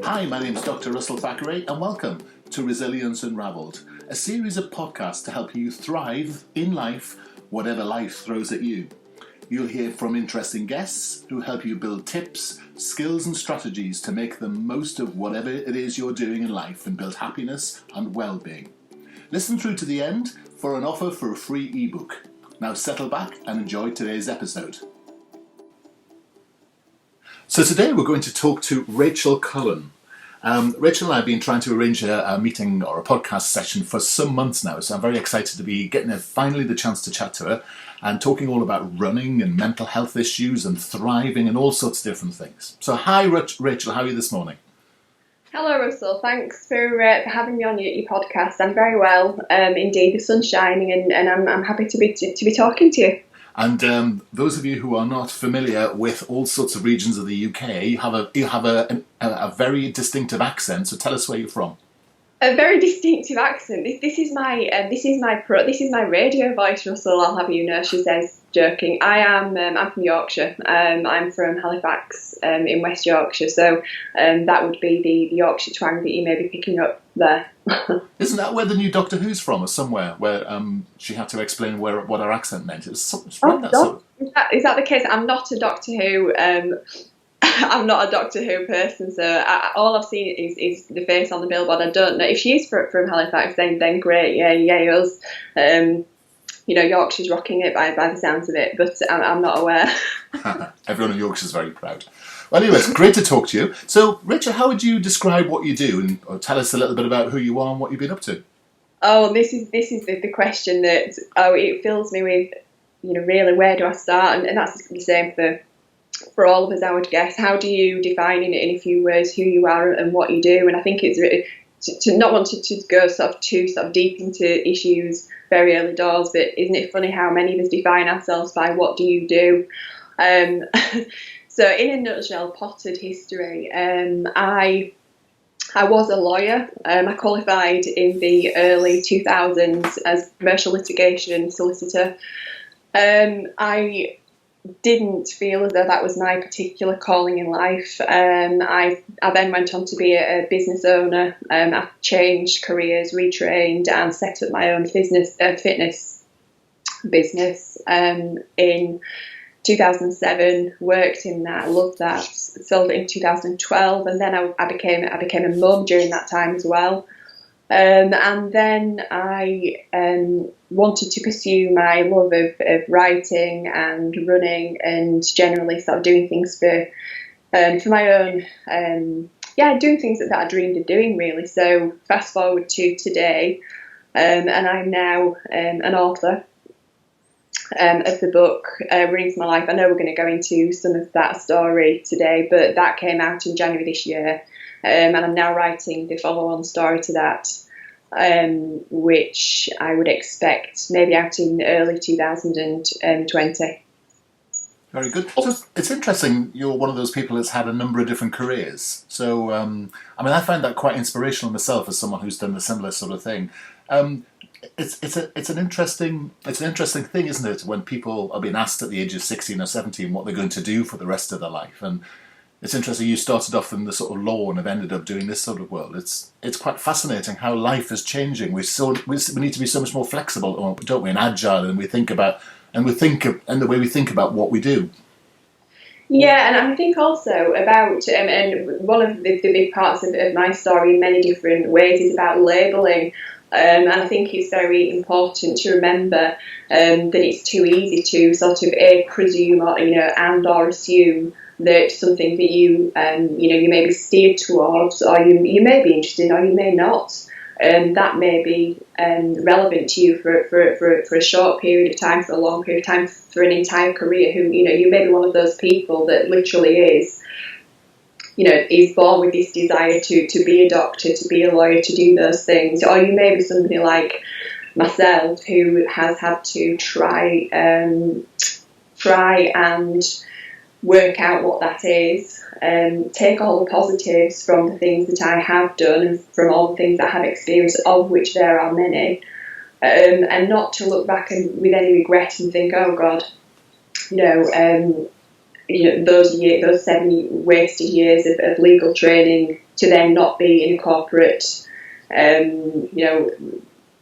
Hi, my name is Dr. Russell Thackeray and welcome to Resilience Unravelled, a series of podcasts to help you thrive in life, whatever life throws at you. You'll hear from interesting guests who help you build tips, skills and strategies to make the most of whatever it is you're doing in life and build happiness and well-being. Listen through to the end for an offer for a free ebook. Now settle back and enjoy today's episode. So today we're going to talk to Rachel Cullen. Rachel and I have been trying to arrange a meeting or a podcast session for some months now, so I'm very excited to be getting finally the chance to chat to her and talking all about running and mental health issues and thriving and all sorts of different things. So hi Rachel, how are you this morning? Hello Russell, thanks for having me on your podcast. I'm very well, indeed. The sun's shining and I'm happy to be talking to you. And those of you who are not familiar with all sorts of regions of the UK, you have a very distinctive accent. So tell us where you're from. A very distinctive accent. This is my radio voice, Russell. I'll have you know. She says, joking. I'm from Yorkshire. I'm from Halifax, in West Yorkshire. So that would be the Yorkshire twang that you may be picking up there. Isn't that where the new Doctor Who's from, or somewhere where she had to explain what her accent meant? It was Is that the case? I'm not a Doctor Who. I'm not a Doctor Who person, so all I've seen is the face on the billboard. I don't know if she is from Halifax. Then great, yeah, us. Yorkshire's rocking it by the sounds of it, but I'm not aware. Everyone in Yorkshire's very proud. Well, anyway, it's great to talk to you. So, Rachel, how would you describe what you do, or tell us a little bit about who you are and what you've been up to? Oh, this is the question that it fills me with, really where do I start? And that's the same for all of us, I would guess. How do you define in a few words who you are and what you do? And I think it's really, to not want to go too deep into issues very early doors, but isn't it funny how many of us define ourselves by what do you do? So in a nutshell, potted history. I was a lawyer. I qualified in the early 2000s as commercial litigation solicitor. I didn't feel as though that was my particular calling in life. I then went on to be a business owner. I changed careers, retrained, and set up my own fitness business in 2007. Worked in that, loved that. Sold it in 2012, and then I became a mum during that time as well. And then I wanted to pursue my love of writing and running and generally sort of doing things for my own, doing things that I dreamed of doing really. So fast forward to today, and I'm now an author of the book Running for My Life. I know we're going to go into some of that story today, but that came out in January this year. And I'm now writing the follow-on story to that, which I would expect maybe out in early 2020. Very good. So it's interesting, you're one of those people that's had a number of different careers. So, I find that quite inspirational myself as someone who's done a similar sort of thing. It's an interesting thing, isn't it, when people are being asked at the age of 16 or 17 what they're going to do for the rest of their life. And it's interesting, you started off in the sort of law and have ended up doing this sort of world. It's quite fascinating how life is changing. We need to be so much more flexible, don't we, and agile, and the way we think about what we do. Yeah, and I think also about, and one of the big parts of my story in many different ways is about labelling. And I think it's very important to remember that it's too easy to sort of presume or assume that something that you may be steered towards, or you may be interested in, or you may not. That may be relevant to you for a short period of time, for a long period of time, for an entire career. You may be one of those people that literally is born with this desire to be a doctor, to be a lawyer, to do those things. Or you may be somebody like myself who has had to try and work out what that is, take all the positives from the things that I have done and from all the things that I have experienced, of which there are many, and not to look back with any regret and think, oh God, those 7 wasted years of legal training to then not be in a corporate,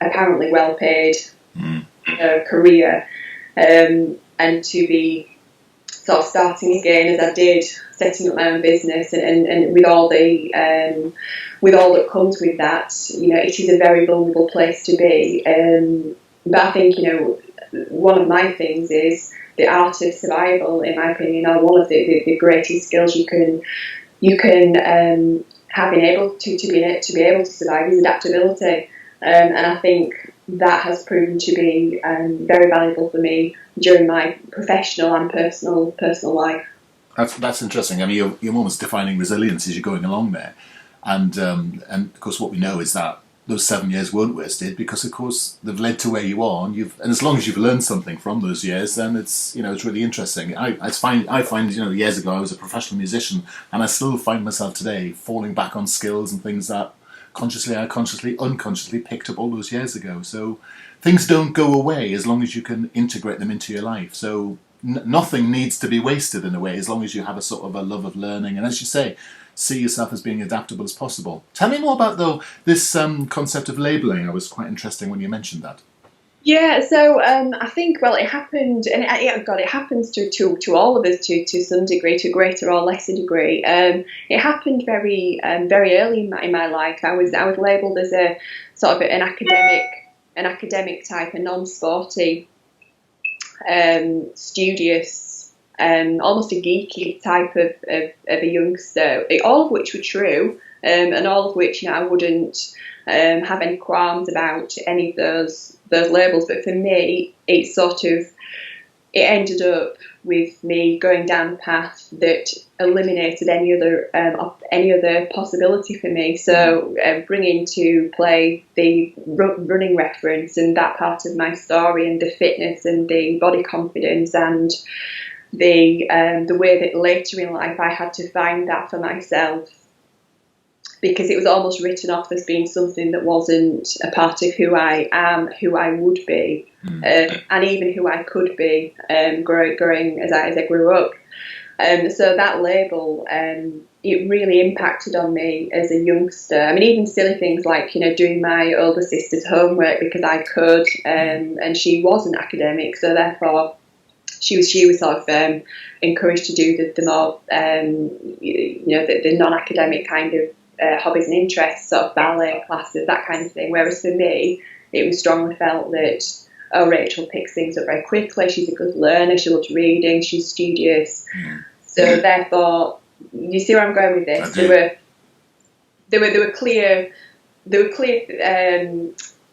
apparently well paid career, and to be sort of starting again as I did, setting up my own business, and with all that comes with that, it is a very vulnerable place to be. But I think, one of my things is the art of survival, in my opinion, are one of the greatest skills you can have been able to be able to survive is adaptability. And I think that has proven to be very valuable for me during my professional and personal life. That's interesting. I mean, you're almost defining resilience as you're going along there, and of course, what we know is that those 7 years weren't wasted because, of course, they've led to where you are, and as long as you've learned something from those years, then it's really interesting. I find years ago I was a professional musician, and I still find myself today falling back on skills and things that consciously, unconsciously picked up all those years ago. So things don't go away as long as you can integrate them into your life. So nothing needs to be wasted in a way, as long as you have a sort of a love of learning, and as you say, see yourself as being adaptable as possible. Tell me more about, though, this concept of labelling. I was quite interesting when you mentioned that. Yeah, so I think, well, it happened, and it happens to all of us to some degree, to a greater or lesser degree. It happened very early in my life. I was labelled as a sort of an academic type, a non-sporty, studious, almost a geeky type of a youngster. All of which were true, and all of which I wouldn't have any qualms about any of those labels. But for me, it ended up with me going down a path that eliminated any other possibility for me. So bringing to play the running reference and that part of my story, and the fitness and the body confidence, and the way that later in life I had to find that for myself, because it was almost written off as being something that wasn't a part of who I am, who I would be, and even who I could be, growing as I grew up. So that label, it really impacted on me as a youngster. I mean, even silly things like, doing my older sister's homework because I could, and she wasn't academic, so therefore she was sort of encouraged to do the more, the non-academic kind of hobbies and interests, sort of ballet classes, that kind of thing. Whereas for me, it was strongly felt that, oh, Rachel picks things up very quickly, she's a good learner, she loves reading, she's studious. So therefore, you see where I'm going with this? There were clear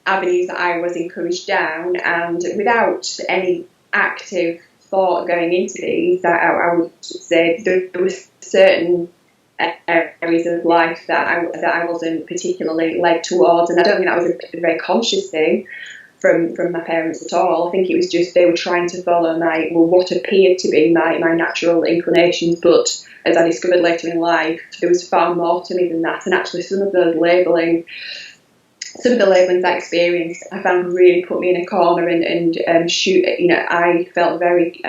avenues that I was encouraged down, and without any active thought going into these, I would say there were certain areas of life that I wasn't particularly led towards, and I don't think that was a very conscious thing from my parents at all. I think it was just they were trying to follow what appeared to be my natural inclinations, but as I discovered later in life, there was far more to me than that. And actually, some of the labellings I experienced, I found really put me in a corner and I felt very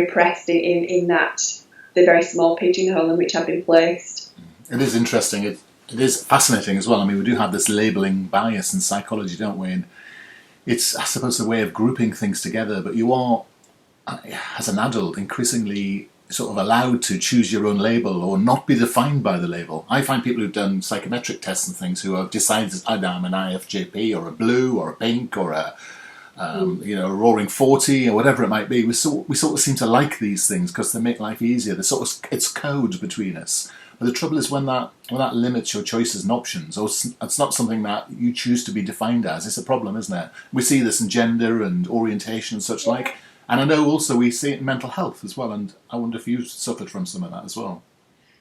repressed in that the very small pigeonhole in which I've been placed. It is interesting. It is fascinating as well. I mean, we do have this labelling bias in psychology, don't we? And it's, I suppose, a way of grouping things together. But you are, as an adult, increasingly sort of allowed to choose your own label or not be defined by the label. I find people who've done psychometric tests and things who have decided either I'm an IFJP or a blue or a pink or a roaring 40 or whatever it might be. We sort of seem to like these things because they make life easier. It's code between us. But the trouble is when that limits your choices and options, or it's not something that you choose to be defined as. It's a problem, isn't it? We see this in gender and orientation and such like. And I know also we see it in mental health as well. And I wonder if you suffered from some of that as well.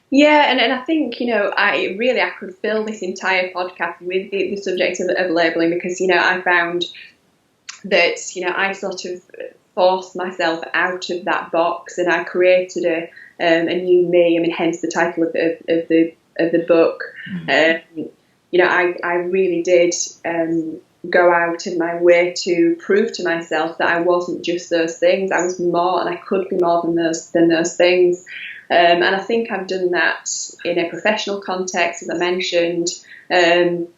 Yeah, and I think, I could fill this entire podcast with the subject of labelling, because, I found that, I sort of forced myself out of that box, and I created a new me. I mean, hence the title of the book. I really did go out of my way to prove to myself that I wasn't just those things. I was more, and I could be more than those things. And I think I've done that in a professional context, as I mentioned. And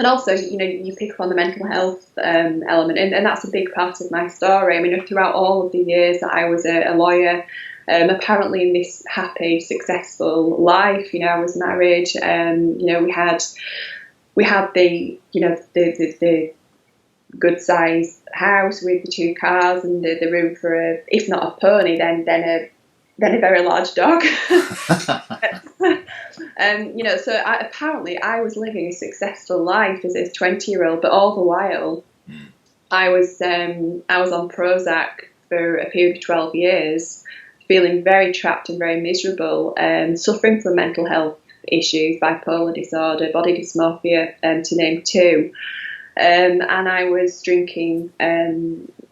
also, you pick up on the mental health element, and that's a big part of my story. I mean, throughout all of the years that I was a lawyer, apparently in this happy, successful life, I was married, we had the good sized house with the 2 cars and the room for if not a pony, then a very large dog. So apparently I was living a successful life as a 20-year-old, but all the while I was on Prozac for a period of 12 years, feeling very trapped and very miserable, suffering from mental health issues, bipolar disorder, body dysmorphia, to name 2. And I was drinking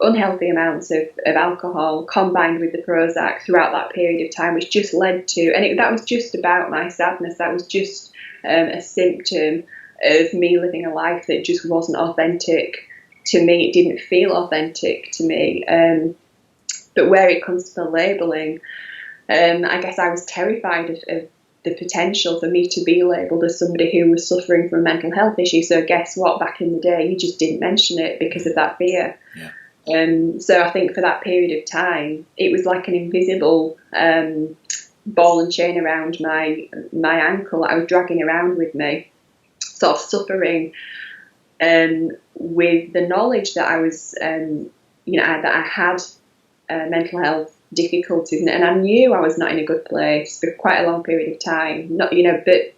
unhealthy amounts of alcohol combined with the Prozac throughout that period of time, which just led to, and that was just about my sadness. That was just a symptom of me living a life that just wasn't authentic to me. It didn't feel authentic to me. But where it comes to the labelling, I guess I was terrified of the potential for me to be labelled as somebody who was suffering from a mental health issue. So guess what? Back in the day, you just didn't mention it because of that fear. Yeah. So I think for that period of time, it was like an invisible ball and chain around my ankle that I was dragging around with me, sort of suffering with the knowledge that I was, that I had mental health difficulties, and I knew I was not in a good place for quite a long period of time. Not, but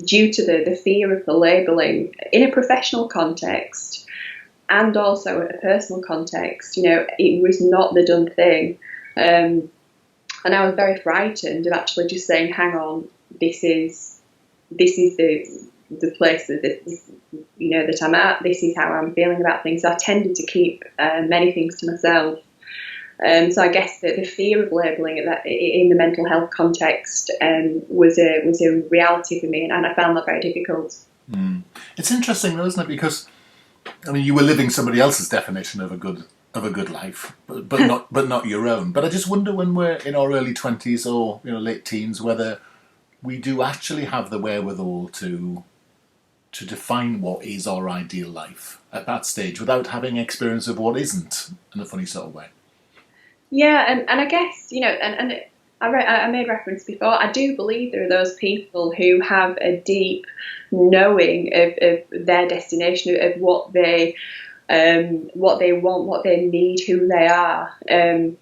due to the fear of the labelling in a professional context. And also in a personal context, it was not the done thing. And I was very frightened of actually just saying, hang on, this is the place that I'm at. This is how I'm feeling about things. So I tended to keep many things to myself. So I guess the fear of labelling in the mental health context was a reality for me, and I found that very difficult. It's interesting, though, isn't it? Because you were living somebody else's definition of a good life, but not your own. But I just wonder, when we're in our early 20s or late teens, whether we do actually have the wherewithal to define what is our ideal life at that stage without having experience of what isn't, in a funny sort of way. Yeah, and I guess and I made reference before. I do believe there are those people who have a deep knowing of their destination, of what they want, what they need, who they are, and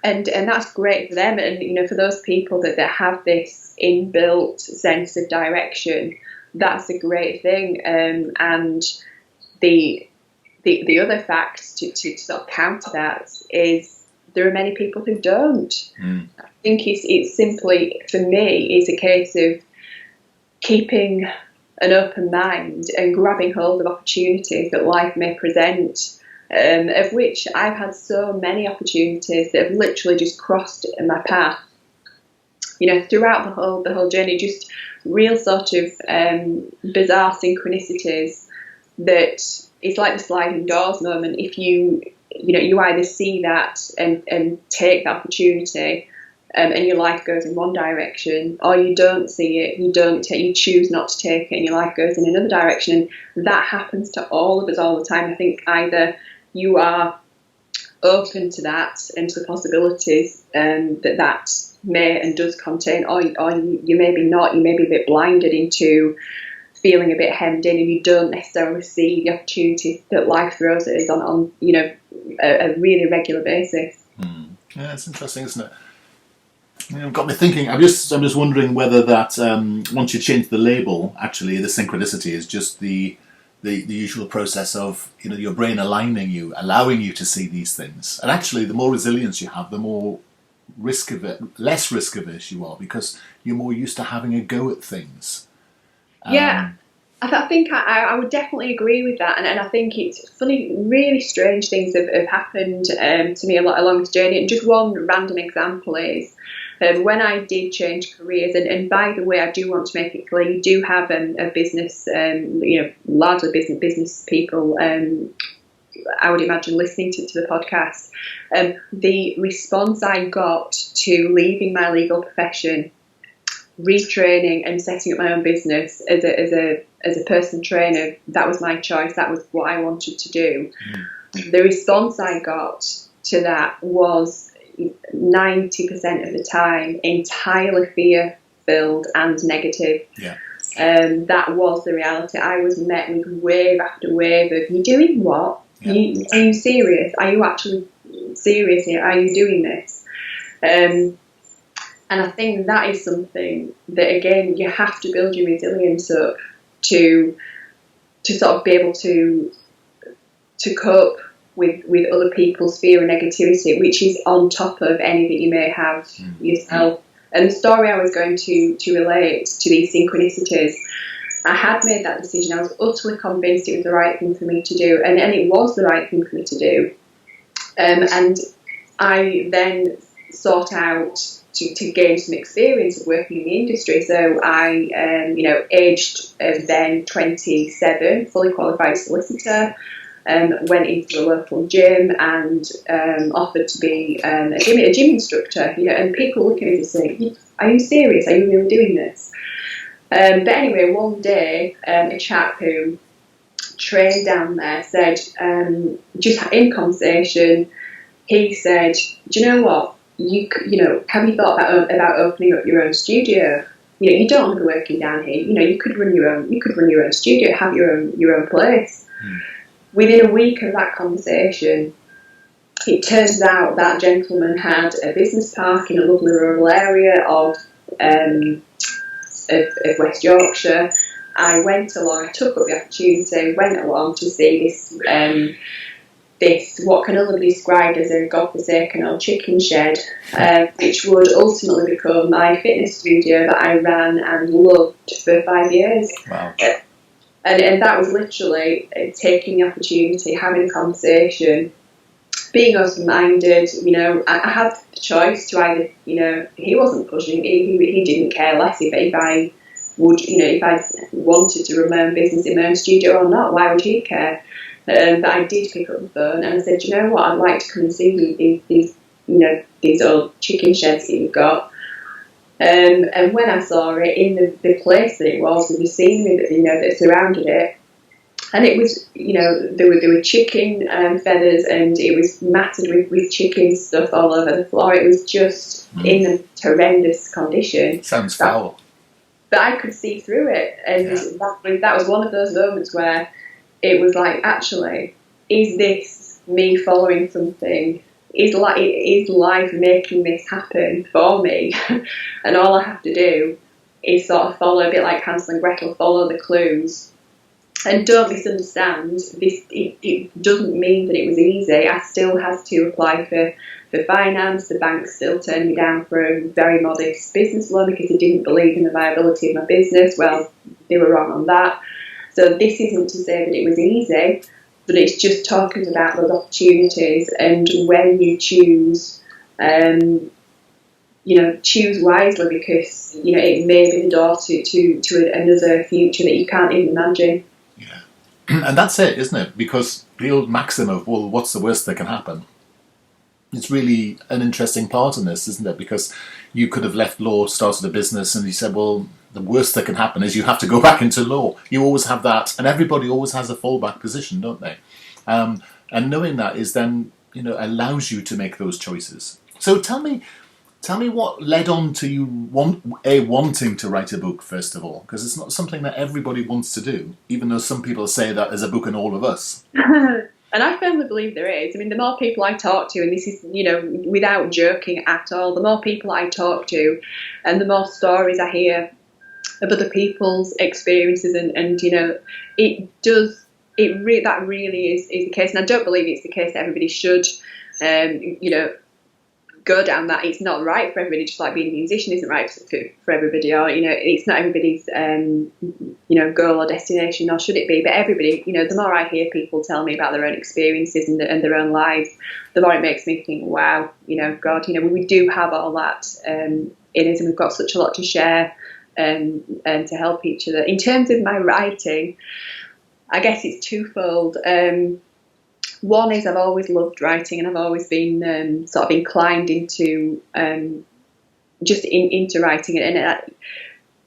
that's great for them. And for those people that have this inbuilt sense of direction, that's a great thing. And the other fact to sort of counter that is, there are many people who don't. I think it's simply, for me, it's a case of keeping an open mind and grabbing hold of opportunities that life may present, of which I've had so many opportunities that have literally just crossed my path. Throughout the whole journey, just real sort of bizarre synchronicities that it's like the sliding doors moment. If you either see that and take that opportunity, and your life goes in one direction, or you don't see it, you choose not to take it, and your life goes in another direction. And that happens to all of us all the time. I think either you are open to that and to the possibilities that may and does contain, or you maybe not. You may be a bit blinded into feeling a bit hemmed in, and you don't necessarily see the opportunities that life throws at us on a really regular basis. Yeah, it's interesting, isn't it? Got me thinking. I'm just wondering whether that once you change the label, actually the synchronicity is just the usual process of your brain aligning you, allowing you to see these things. And actually, the more resilience you have, the more less risk averse you are, because you're more used to having a go at things. Yeah, I think I would definitely agree with that, and I think it's funny, really strange things have happened to me a lot along this journey. And just one random example is, When I did change careers, and by the way, I do want to make it clear, you do have a business, largely business people, I would imagine, listening to the podcast. The response I got to leaving my legal profession, retraining and setting up my own business as a personal trainer, that was my choice. That was what I wanted to do. The response I got to that was 90% of the time entirely fear-filled and negative. Yeah. That was the reality. I was met with wave after wave of, "You're doing what? Are you serious? Are you actually serious here? Are you doing this?" And I think that is something that, again, you have to build your resilience up to sort of be able to cope with other people's fear and negativity, which is on top of any that you may have yourself. And the story I was going to relate to these synchronicities, I had made that decision. I was utterly convinced it was the right thing for me to do, and it was the right thing for me to do. And I then sought out to gain some experience of working in the industry. So I, aged then 27, fully qualified solicitor. Went into the local gym and offered to be a gym instructor. And people looking at me and saying, "Are you serious? Are you really doing this?" But anyway, one day, a chap who trained down there said, just in conversation, he said, "Do you know what? Have you thought about opening up your own studio? You don't want to be working down here. You could run your own studio, have your own place." Within a week of that conversation, it turns out that gentleman had a business park in a lovely rural area of West Yorkshire. I went along, I took up the opportunity, went along to see this what can only be described as a godforsaken old chicken shed, which would ultimately become my fitness studio that I ran and loved for 5 years. Wow. And that was literally taking the opportunity, having a conversation, being open-minded. I had the choice to either, he wasn't pushing, he didn't care less if I would, if I wanted to run my own business in my own studio or not. Why would he care? But I did pick up the phone and I said, "You know what? I'd like to come and see these old chicken sheds that you've got." And when I saw it in the place that it was, with the scenery that surrounded it, and it was, there were chicken feathers, and it was matted with chicken stuff all over the floor. It was just in a horrendous condition. Sounds foul. But I could see through it, and that was one of those moments where it was like, actually, is this me following something? Is life making this happen for me? And all I have to do is sort of follow, a bit like Hansel and Gretel, follow the clues. And don't misunderstand, this it doesn't mean that it was easy. I still had to apply for finance. The bank still turned me down for a very modest business loan because they didn't believe in the viability of my business. Well, they were wrong on that. So this isn't to say that it was easy, but it's just talking about those opportunities, and when you choose, choose wisely, because it may be the door to another future that you can't even imagine. Yeah, and that's it, isn't it? Because the old maxim of, well, what's the worst that can happen? It's really an interesting part in this, isn't it? Because you could have left law, started a business, and you said, well, the worst that can happen is you have to go back into law. You always have that, and everybody always has a fallback position, don't they? And knowing that is then, allows you to make those choices. So tell me what led on to you wanting to write a book, first of all, because it's not something that everybody wants to do, even though some people say that there's a book in all of us. And I firmly believe there is. I mean, the more people I talk to, and this is, without joking at all, the more people I talk to and the more stories I hear of other people's experiences, and that really is the case. And I don't believe it's the case that everybody should, go down that it's not right for everybody, just like being a musician isn't right for everybody, or it's not everybody's goal or destination, nor should it be. But everybody, the more I hear people tell me about their own experiences and their own lives, the more it makes me think, wow, God, we do have all that in us, and we've got such a lot to share and to help each other. In terms of my writing, I guess it's twofold. One is I've always loved writing, and I've always been sort of inclined into into writing. And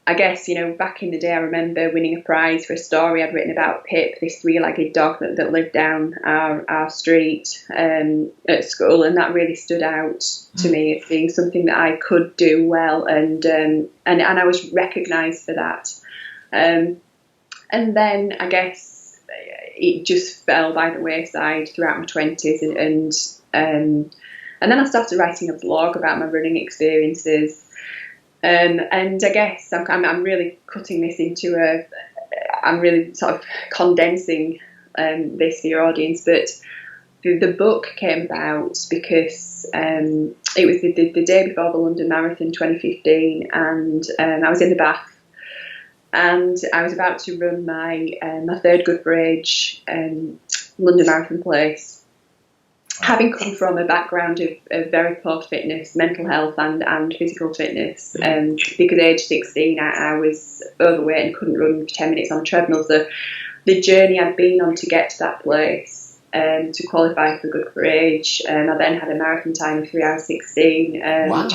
I guess, back in the day, I remember winning a prize for a story I'd written about Pip, this three-legged dog that lived down our street at school, and that really stood out to me as being something that I could do well, and I was recognised for that. And then I guess it just fell by the wayside throughout my 20s, and then I started writing a blog about my running experiences. And I guess I'm really cutting this into I'm really sort of condensing this for your audience, but the book came about because it was the day before the London Marathon 2015, and I was in the bath, and I was about to run my third Good for Age London Marathon place, having come from a background of very poor fitness, mental health and physical fitness. Because at age 16 I was overweight and couldn't run for 10 minutes on a treadmill. So the journey I'd been on to get to that place to qualify for Good for Age, I then had a marathon time of 3 hours 16, wow.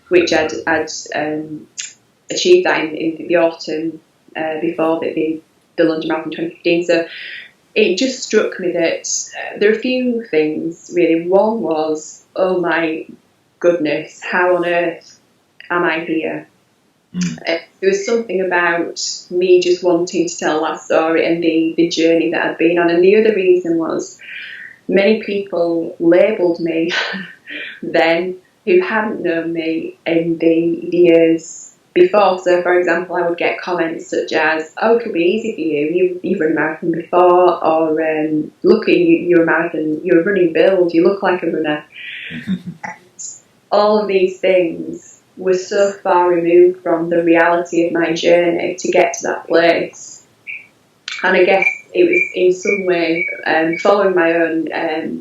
which I'd achieved that in the autumn before the London Marathon 2015. So it just struck me that there are a few things, really. One was, oh my goodness, how on earth am I here? There was something about me just wanting to tell that story and the journey that I'd been on. And the other reason was many people labelled me then who hadn't known me in the years before. So, for example, I would get comments such as, "Oh, it'll be easy for you. You've run a marathon before," or "Look, you're a marathon. You're a running build. You look like a runner." All of these things were so far removed from the reality of my journey to get to that place. And I guess it was in some way following my own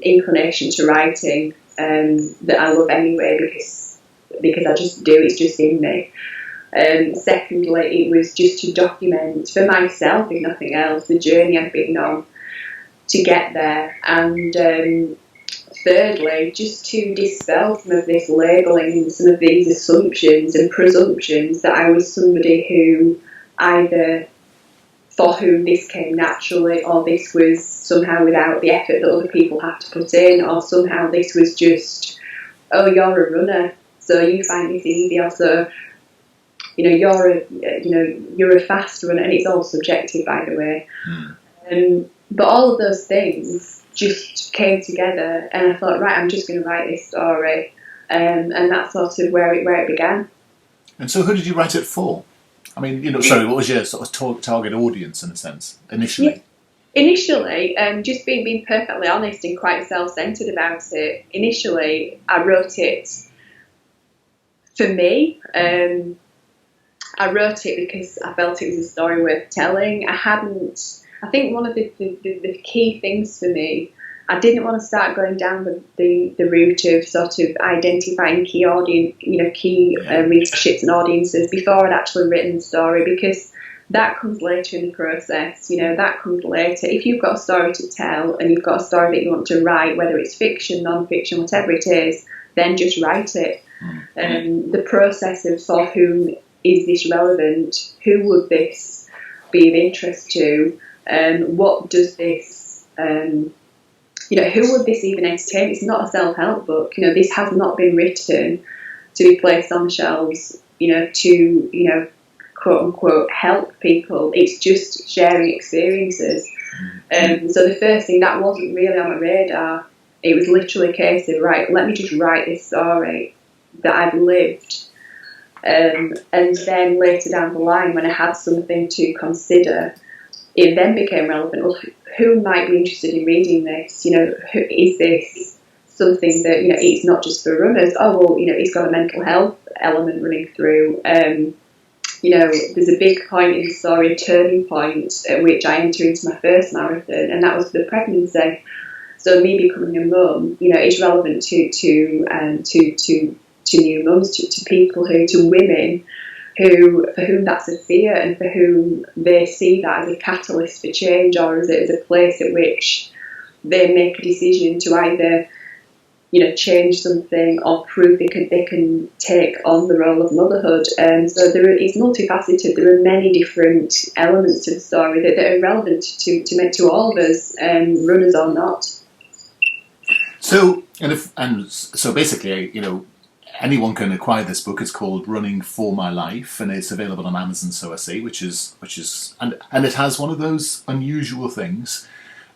inclination to writing that I love anyway, because I just do. It's just in me. Secondly, it was just to document for myself, if nothing else, the journey I've been on to get there. And thirdly, just to dispel some of this labelling and some of these assumptions and presumptions that I was somebody who either for whom this came naturally, or this was somehow without the effort that other people have to put in, or somehow this was just, oh, you're a runner, so you find this easy, or so you're a fast runner, and it's all subjective, by the way. But all of those things just came together, and I thought, right, I'm just going to write this story, and that's sort of where it began. And so, who did you write it for? I mean, sorry, what was your sort of target audience in a sense initially? Yeah. Initially, just being perfectly honest and quite self-centered about it. Initially, I wrote it for me. I wrote it because I felt it was a story worth telling. I think one of the key things for me, I didn't want to start going down the route of sort of identifying key audience, key readerships and audiences before I'd actually written the story, because that comes later in the process. That comes later. If you've got a story to tell and you've got a story that you want to write, whether it's fiction, non-fiction, whatever it is, then just write it. The process of for whom is this relevant? Who would this be of interest to? What does this, who would this even entertain? It's not a self-help book. This has not been written to be placed on shelves, to, quote unquote, help people. It's just sharing experiences. So the first thing, that wasn't really on my radar. It was literally a case of, right, let me just write this story that I've lived. And then later down the line, when I had something to consider, it then became relevant. Well, who might be interested in reading this? Who is this something that, it's not just for runners. Oh, well, it's got a mental health element running through. There's a big point in the story, a turning point at which I enter into my first marathon, and that was the pregnancy. So me becoming a mum, is relevant to new mums, to people to women for whom that's a fear, and for whom they see that as a catalyst for change, or as a place at which they make a decision to either change something or prove they can take on the role of motherhood. So it's multifaceted. There are many different elements to the story that are relevant to all of us, runners or not. So so basically, anyone can acquire this book. It's called Running for My Life, and it's available on Amazon, so I see, which is and it has one of those unusual things.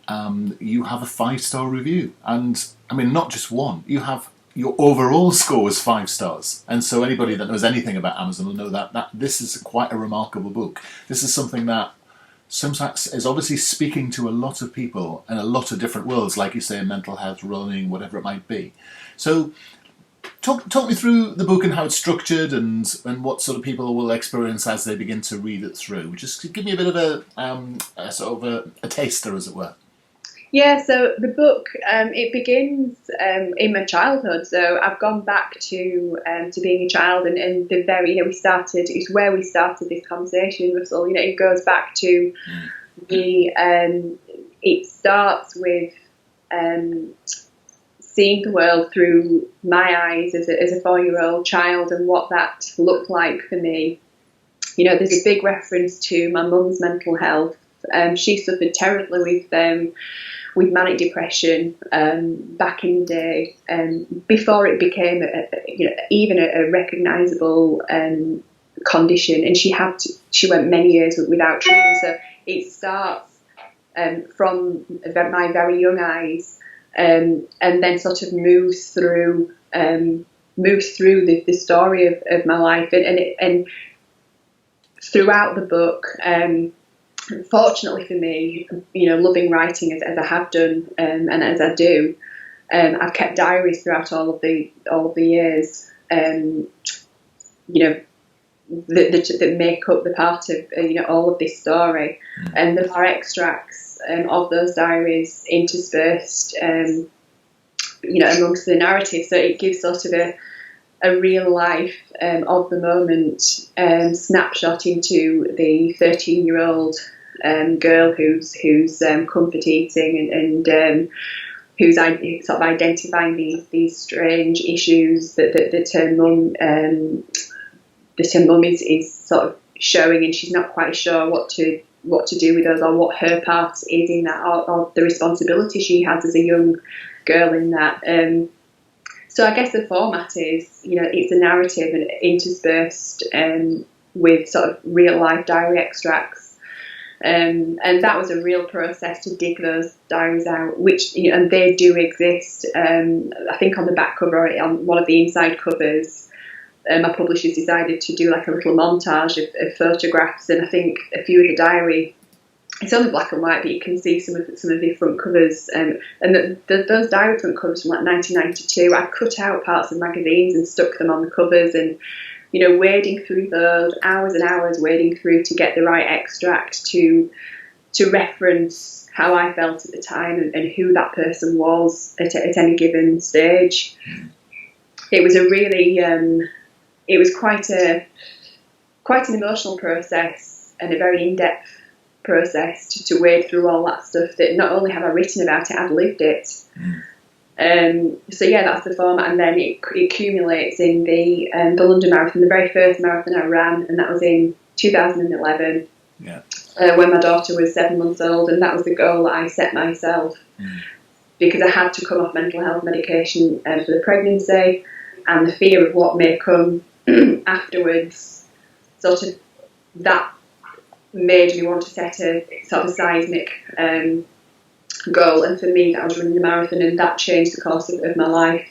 You have a 5-star review, and I mean, not just one. You have your overall score is 5 stars, and so anybody that knows anything about Amazon will know that this is quite a remarkable book. This is something that sometimes is obviously speaking to a lot of people in a lot of different worlds, like you say, mental health, running, whatever it might be. So, talk me through the book and how it's structured, and what sort of people will experience as they begin to read it through. Just give me a bit of a sort of a taster, as it were. Yeah, so the book, it begins in my childhood. So I've gone back to being a child, and the very, it's where we started this conversation, Russell. It goes back to it starts with seeing the world through my eyes as a 4-year-old child, and what that looked like for me. There's a big reference to my mum's mental health. She suffered terribly with manic depression back in the day, before it became even a recognisable condition, and she went many years without treatment. So it starts from my very young eyes, and then sort of moves through the story of my life, and throughout the book. Fortunately for me, loving writing as I have done, and as I do, I've kept diaries throughout all of the years, that make up the part of all of this story, and there are extracts of those diaries interspersed, amongst the narrative. So it gives sort of a real life of the moment snapshot into the 13-year-old girl who's comfort eating, and who's sort of identifying these strange issues that her mum is sort of showing, and she's not quite sure what to do with those, or what her part is in that, or the responsibility she has as a young girl in that. So I guess the format is, it's a narrative and interspersed with sort of real life diary extracts. And that was a real process to dig those diaries out, which, and they do exist. I think on the back cover, on one of the inside covers, my publishers decided to do like a little montage of photographs, and I think a few of the diary, it's only black and white, but you can see some of the front covers, and those diary front covers from like 1992. I cut out parts of magazines and stuck them on the covers, and wading through those, hours and hours wading through to get the right extract to reference how I felt at the time, and who that person was at any given stage. It was a really, it was quite an emotional process, and a very in-depth process to wade through all that stuff, that not only have I written about it, I've lived it. So yeah, that's the format, and then it accumulates in the London Marathon, the very first marathon I ran, and that was in 2011, when my daughter was 7 months old, and that was the goal that I set myself, because I had to come off mental health medication for the pregnancy, and the fear of what may come afterwards, sort of, that made me want to set a sort of seismic goal, and for me that was running the marathon, and that changed the course of my life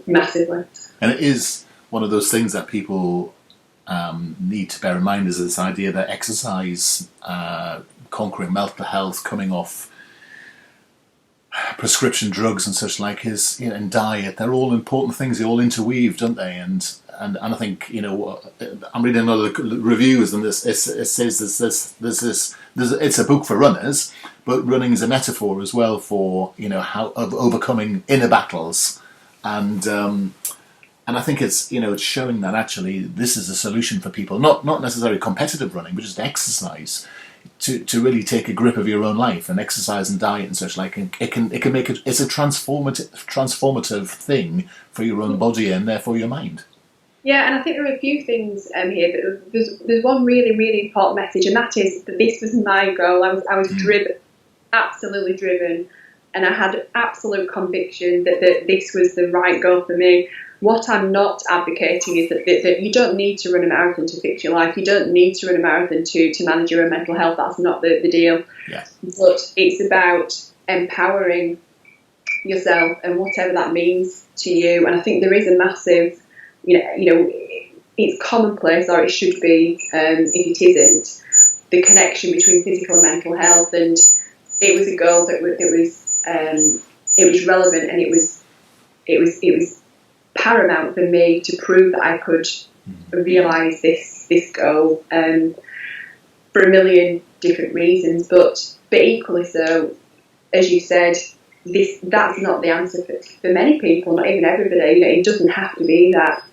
massively. And it is one of those things that people need to bear in mind, is this idea that exercise, conquering mental health, coming off prescription drugs and such like is, and diet, they're all important things. They all interweave, don't they? And I think, I'm reading another reviews, and it says it's a book for runners, but running is a metaphor as well for how of overcoming inner battles, and I think it's showing that actually this is a solution for people, not necessarily competitive running, but just exercise. To really take a grip of your own life, and exercise and diet and such like, it can make it. It's a transformative thing for your own body and therefore your mind. Yeah, and I think there are a few things here. But there's one really, really important message, and that is that this was my goal. I was driven, absolutely driven, and I had absolute conviction that this was the right goal for me. What I'm not advocating is that you don't need to run a marathon to fix your life. You don't need to run a marathon to manage your own mental health. That's not the deal. Yeah. But it's about empowering yourself and whatever that means to you. And I think there is a massive, it's commonplace, or it should be, if it isn't, the connection between physical and mental health. And it was a goal that was relevant, and it was paramount for me to prove that I could realise this goal, for a million different reasons, but equally so, as you said, that's not the answer for many people, not even everybody. It doesn't have to be that,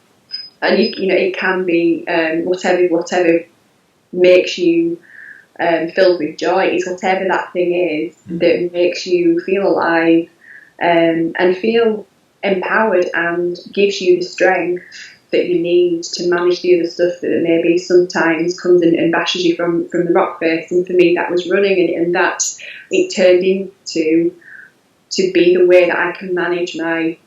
and it can be whatever makes you filled with joy. It's whatever that thing is that makes you feel alive, and feel empowered, and gives you the strength that you need to manage the other stuff that maybe sometimes comes and bashes you from the rock face. And for me, that was running, and that it turned into to be the way that I can manage my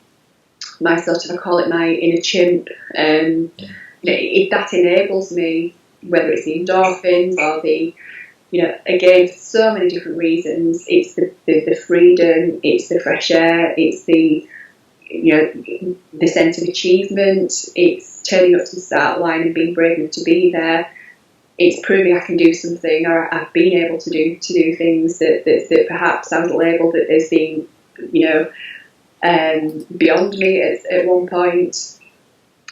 sort of, I call it my inner chimp. If that enables me, whether it's the endorphins or the, again, for so many different reasons, it's the freedom, it's the fresh air, it's the sense of achievement, it's turning up to the start line and being brave enough to be there, it's proving I can do something, or I've been able to do things that perhaps I was labelled as being, beyond me at one point.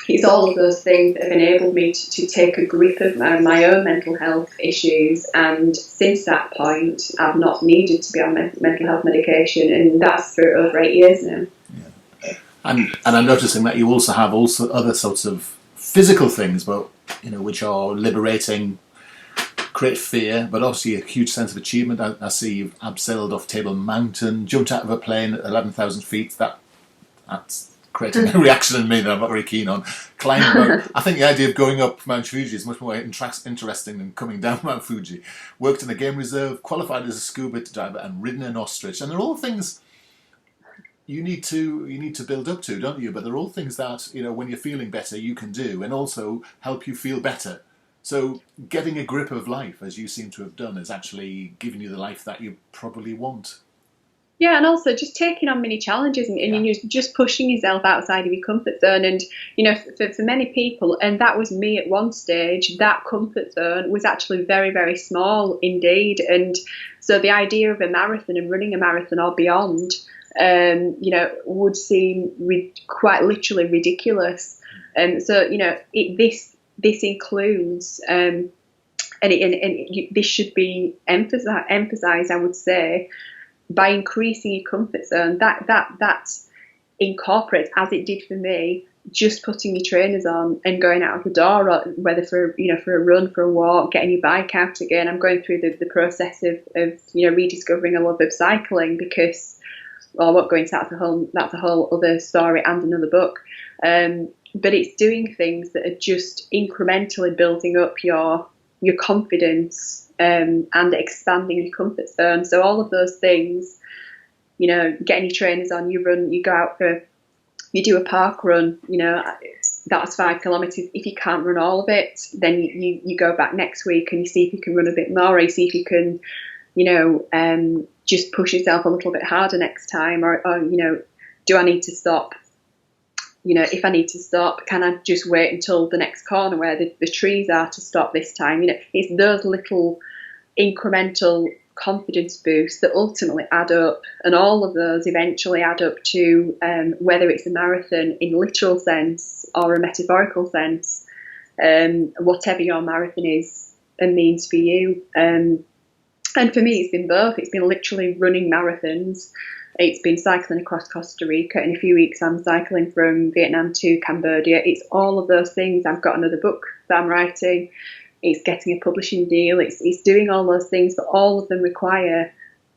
It's all of those things that have enabled me to take a grip of my own mental health issues, and since that point I've not needed to be on mental health medication, and that's for over 8 years now. And I'm noticing that you also have other sorts of physical things, but which are liberating, create fear, but also a huge sense of achievement. I see you've abseiled off Table Mountain, jumped out of a plane at 11,000 feet. That's creating a reaction in me that I'm not very keen on. Climbing, I think the idea of going up Mount Fuji is much more interesting than coming down Mount Fuji. Worked in a game reserve, qualified as a scuba diver, and ridden an ostrich. And they're all things you need to build up to, don't you? But they're all things that, when you're feeling better, you can do, and also help you feel better. So getting a grip of life, as you seem to have done, is actually giving you the life that you probably want. Yeah, and also just taking on many challenges, and just pushing yourself outside of your comfort zone. And for many people, and that was me at one stage, that comfort zone was actually very, very small indeed. And so the idea of a marathon and running a marathon or beyond, would seem quite literally ridiculous. And so this includes, this should be emphasised, I would say, by increasing your comfort zone. That incorporates, as it did for me, just putting your trainers on and going out of the door, or whether for a run, for a walk, getting your bike out again. I'm going through the process of rediscovering a love of cycling, because, well, I won't go into that's a whole other story and another book. But it's doing things that are just incrementally building up your confidence, and expanding your comfort zone. So all of those things, getting your trainers on, you run, you go out you do a park run, that's 5 kilometres. If you can't run all of it, then you go back next week and you see if you can run a bit more, or you see if you can, just push yourself a little bit harder next time, or do I need to stop? If I need to stop, can I just wait until the next corner where the trees are to stop this time? It's those little incremental confidence boosts that ultimately add up, and all of those eventually add up to whether it's a marathon in literal sense or a metaphorical sense, whatever your marathon is and means for you. And for me, it's been both. It's been literally running marathons. It's been cycling across Costa Rica. In a few weeks, I'm cycling from Vietnam to Cambodia. It's all of those things. I've got another book that I'm writing. It's getting a publishing deal. It's doing all those things, but all of them require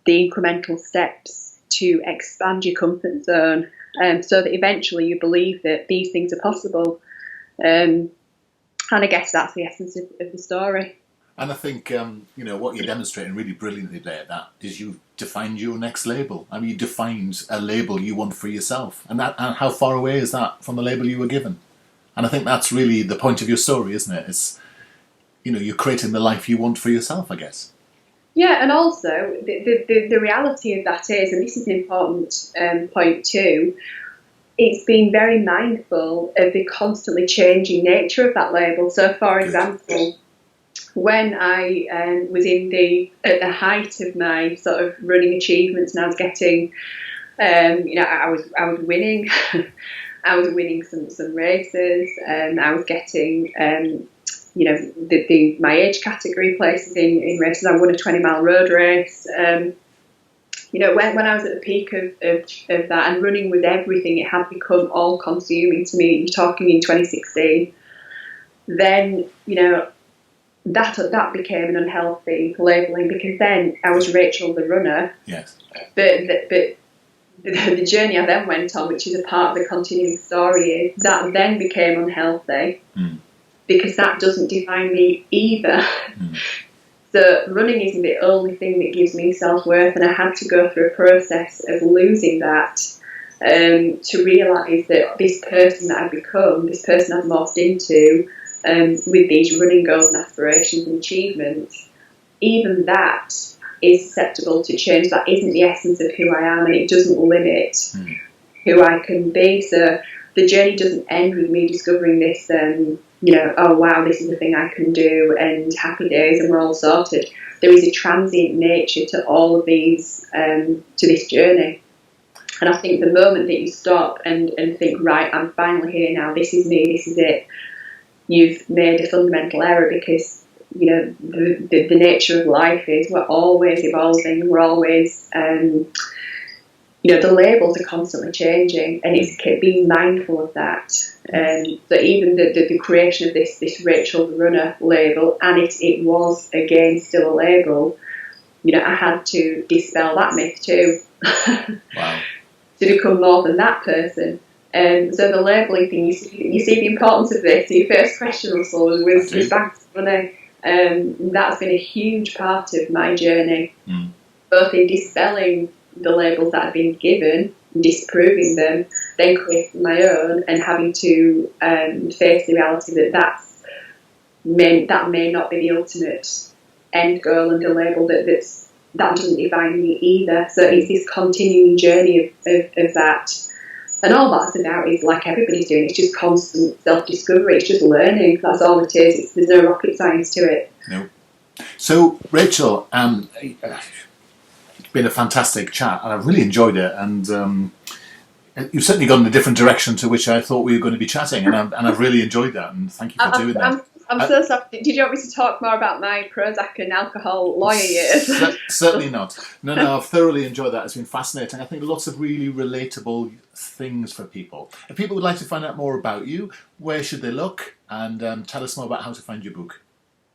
the incremental steps to expand your comfort zone, so that eventually you believe that these things are possible. And I guess that's the essence of the story. And I think, what you're demonstrating really brilliantly there, that is you've defined your next label. I mean, you defined a label you want for yourself. And how far away is that from the label you were given? And I think that's really the point of your story, isn't it? It's, you're creating the life you want for yourself, I guess. Yeah, and also the reality of that is, and this is an important point too, it's been very mindful of the constantly changing nature of that label. So, for example, when I was at the height of my sort of running achievements, and I was getting, I was winning, I was winning some races, and I was getting, my age category places in races. I won a 20-mile road race. When I was at the peak of that, and running was everything, it had become all consuming to me. You're talking in 2016. Then, that became an unhealthy labelling, because then I was Rachel the runner. Yes. But the journey I then went on, which is a part of the continuing story, is that then became unhealthy because that doesn't define me either. So running isn't the only thing that gives me self-worth, and I had to go through a process of losing that to realise that this person that I've become, this person I've morphed into, with these running goals and aspirations and achievements, even that is susceptible to change. That isn't the essence of who I am, and it doesn't limit who I can be. So the journey doesn't end with me discovering this, oh wow, this is the thing I can do, and happy days and we're all sorted. There is a transient nature to all of these, to this journey. And I think the moment that you stop and think, right, I'm finally here now, this is me, this is it, you've made a fundamental error, because the nature of life is we're always evolving, we're always the labels are constantly changing, and it's being mindful of that. So even the creation of this Rachel the runner label, and it was again still a label, I had to dispel that myth too. Wow. To become more than that person. So the labelling thing, you see the importance of this. So your first question, Russell, was back to running. That's been a huge part of my journey, both in dispelling the labels that I've been given, disproving them, then creating my own, and having to face the reality that may not be the ultimate end goal, and the label that doesn't define me either. So it's this continuing journey of that. And all that's about is, like everybody's doing, it's just constant self-discovery, it's just learning. That's all it is. There's no rocket science to it. No. So, Rachel, it's been a fantastic chat, and I've really enjoyed it, and you've certainly gone in a different direction to which I thought we were going to be chatting, and I've really enjoyed that, and thank you for doing that. I'm so sorry. Did you want me to talk more about my Prozac and alcohol lawyer years? Certainly not. No, I've thoroughly enjoyed that. It's been fascinating. I think lots of really relatable things for people. If people would like to find out more about you, where should they look? And tell us more about how to find your book.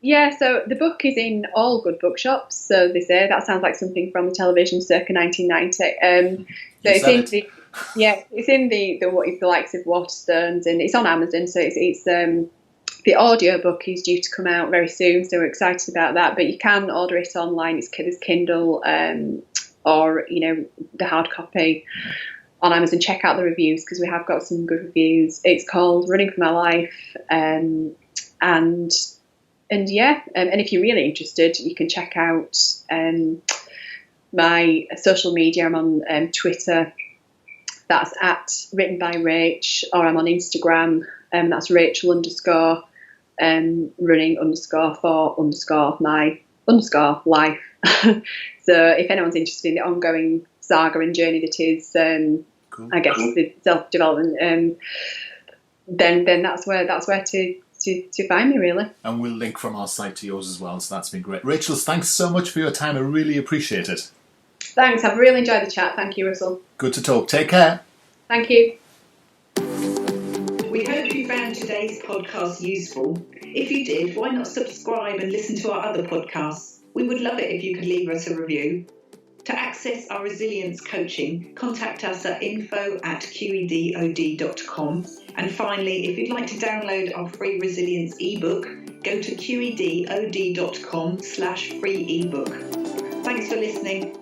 Yeah, so the book is in all good bookshops. So they say that sounds like something from the television circa 1990. So it's in the likes of Waterstones, and it's on Amazon. So it's the audio book is due to come out very soon, so we're excited about that. But you can order it online. There's Kindle or the hard copy on Amazon. Check out the reviews, because we have got some good reviews. It's called Running for My Life, and if you're really interested, you can check out my social media. I'm on Twitter. That's at written by Rach, or I'm on Instagram. That's Rachel _ running _ for _ my life. So if anyone's interested in the ongoing saga and journey that is, Cool. I guess, the self-development, then that's where to find me, really. And we'll link from our site to yours as well, so that's been great. Rachel, thanks so much for your time. I really appreciate it. Thanks, I've really enjoyed the chat. Thank you, Russell. Good to talk. Take care. Thank you. We hope you found today's podcast useful. If you did, why not subscribe and listen to our other podcasts? We would love it if you could leave us a review. To access our resilience coaching, contact us at info@qedod.com. And finally, if you'd like to download our free resilience ebook, go to qedod.com/free ebook. Thanks for listening.